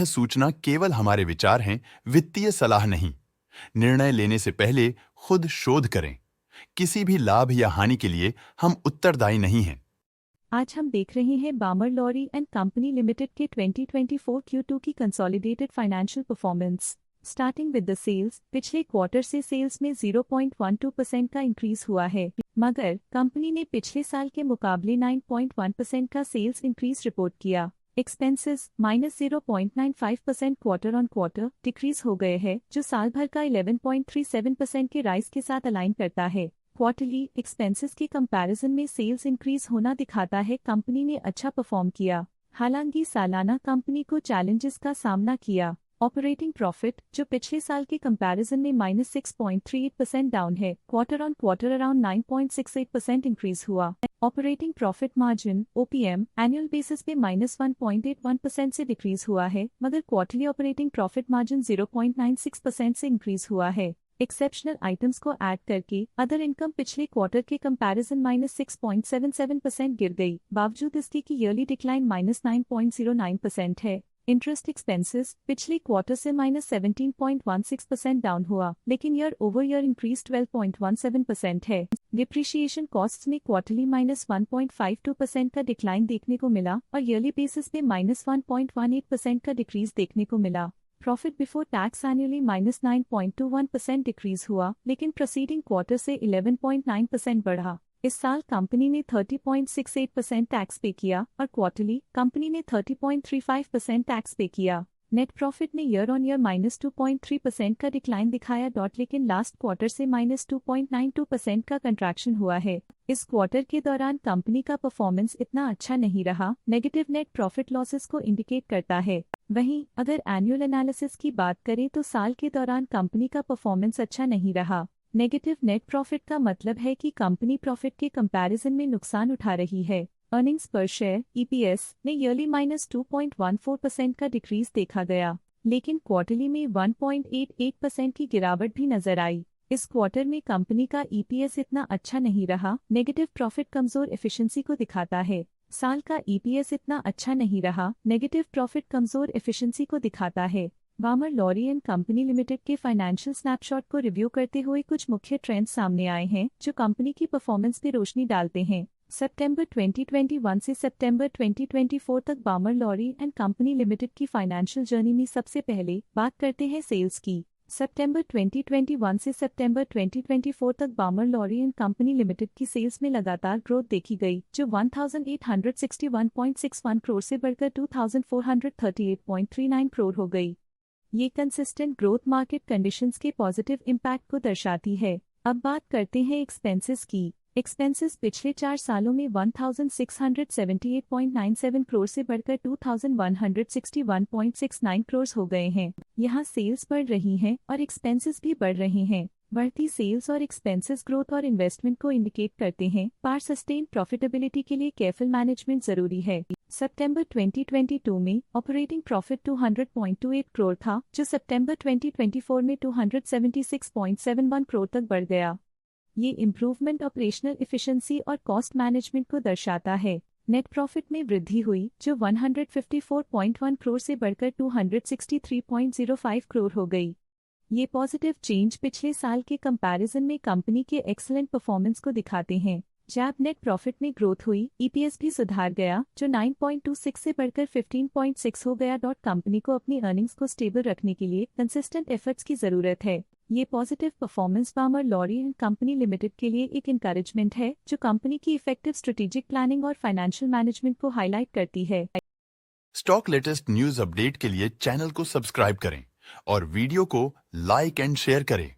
सूचना केवल हमारे विचार हैं, वित्तीय सलाह नहीं। निर्णय लेने से पहले खुद शोध करें। किसी भी लाभ या हानि के लिए हम उत्तरदायी नहीं हैं। आज हम देख रहे हैं Balmer Lawrie and company limited के 2024 Q2 की consolidated financial performance. Starting with the sales, पिछले क्वार्टर से सेल्स में 0.12% का इंक्रीज हुआ है, मगर कंपनी ने पिछले साल के मुकाबले 9.1% का सेल्स इंक्रीज रिपोर्ट किया। Expenses -0.95% quarter on quarter decrease हो गए हैं, जो साल भर का 11.37% के राइज के साथ अलाइन करता है। क्वार्टरली एक्सपेंसेस के कंपैरिजन में सेल्स इंक्रीज होना दिखाता है कंपनी ने अच्छा परफॉर्म किया। हालांकि सालाना कंपनी को चैलेंजेस का सामना किया। ऑपरेटिंग प्रॉफिट, जो पिछले साल के कंपैरिजन में -6.38% डाउन है, quarter on quarter around 9.68% increase हुआ। Operating profit margin OPM annual basis पे -1.81% से डिक्रीज हुआ है, मगर क्वार्टरली ऑपरेटिंग प्रॉफिट मार्जिन 0.96% से इंक्रीज हुआ है। एक्सेप्शनल आइटम्स को ऐड करके अदर इनकम पिछले क्वार्टर के कंपैरिजन -6.77% गिर गई, बावजूद इसके कि ईयरली डिक्लाइन -9.09% है। इंटरेस्ट एक्सपेंसेस पिछले क्वार्टर से -17.16% डाउन हुआ, लेकिन ईयर ओवर ईयर इंक्रीज 12.17% है। डिप्रिशिएशन कॉस्ट्स में क्वार्टरली -1.52% का डिक्लाइन देखने को मिला और ईयरली बेसिस पे -1.18% का डिक्रीज देखने को मिला। Profit before tax annually -9.21% decrease हुआ, लेकिन प्रीसीडिंग क्वार्टर से 11.9% बढ़ा। इस साल कंपनी ने 30.68% टैक्स पे किया और क्वार्टरली कंपनी ने 30.35% टैक्स पे किया। नेट प्रॉफिट ने ईयर ऑन ईयर -2.3% का डिक्लाइन दिखाया, लेकिन लास्ट क्वार्टर से -2.92% का कंट्रैक्शन हुआ है। इस क्वार्टर के दौरान कंपनी का परफॉर्मेंस इतना अच्छा नहीं रहा, नेगेटिव नेट प्रॉफिट लॉसेस को इंडिकेट करता है। वहीं अगर एनुअल एनालिसिस की बात करें तो साल के दौरान कंपनी का परफॉर्मेंस अच्छा नहीं रहा। नेगेटिव नेट प्रॉफिट का मतलब है कि कंपनी प्रॉफिट के कंपैरिजन में नुकसान उठा रही है। अर्निंग्स पर शेयर EPS ने ईयरली -2.14% का डिक्रीज देखा गया, लेकिन क्वार्टरली में 1.88% की गिरावट भी नजर आई। इस क्वार्टर में कंपनी का EPS इतना अच्छा नहीं रहा। नेगेटिव प्रॉफिट कमजोर एफिशिएंसी को दिखाता है। साल का EPS इतना अच्छा नहीं रहा। नेगेटिव प्रॉफिट कमजोर एफिशिएंसी को दिखाता है। बामर लॉरी एंड कंपनी लिमिटेड के फाइनेंशियल स्नैपशॉट को रिव्यू करते हुए कुछ मुख्य ट्रेंड्स सामने आए हैं, जो कंपनी की परफॉर्मेंस पर रोशनी डालते हैं। सितंबर 2021 से सितंबर 2024 तक बामर लॉरी एंड कंपनी लिमिटेड की फाइनेंशियल जर्नी में सबसे पहले बात करते हैं सेल्स की। सितंबर 2021 से सितंबर 2024 तक बामर लॉरी एंड कंपनी लिमिटेड की सेल्स में लगातार ग्रोथ देखी गई, जो 1861.61 करोड़ से बढ़कर 2438.39 करोड़ हो गई। ये कंसिस्टेंट ग्रोथ मार्केट कंडीशंस के पॉजिटिव इम्पैक्ट को दर्शाती है। अब बात करते हैं एक्सपेंसेस की। एक्सपेंसेस पिछले 4 सालों में 1678.97 करोड़ से बढ़कर 2161.69 करोड़ हो गए हैं। यहाँ सेल्स बढ़ रही हैं और एक्सपेंसेस भी बढ़ रहे हैं। बढ़ती सेल्स और एक्सपेंसेस ग्रोथ और इन्वेस्टमेंट को इंडिकेट करते हैं, पर सस्टेन प्रॉफिटेबिलिटी के लिए केयरफुल मैनेजमेंट जरूरी है। सितंबर 2022 में ऑपरेटिंग प्रॉफिट 200.28 करोड़ था, जो सितंबर 2024 में 276.71 करोड़ तक बढ़ गया। ये इम्प्रूवमेंट ऑपरेशनल एफिशिएंसी और कॉस्ट मैनेजमेंट को दर्शाता है। नेट प्रॉफिट में वृद्धि हुई, जो 154.1 करोड़ से बढ़कर 263.05 करोड़ हो गई। ये पॉजिटिव चेंज पिछले साल के कंपैरिजन में कंपनी के एक्सीलेंट परफॉर्मेंस को दिखाते हैं। जब नेट प्रॉफिट में ग्रोथ हुई, EPS भी सुधार गया, जो 9.26 से बढ़कर 15.6 हो गया। कंपनी को अपनी अर्निंग्स को स्टेबल रखने के लिए कंसिस्टेंट एफर्ट्स की जरूरत है। ये positive performance Balmer Lawrie and company limited के लिए एक इंकरेजमेंट है, जो कंपनी की इफेक्टिव स्ट्रेटेजिक प्लानिंग और फाइनेंशियल मैनेजमेंट को हाईलाइट करती है। स्टॉक लेटेस्ट न्यूज अपडेट के लिए चैनल को सब्सक्राइब करें और वीडियो को लाइक एंड शेयर करें।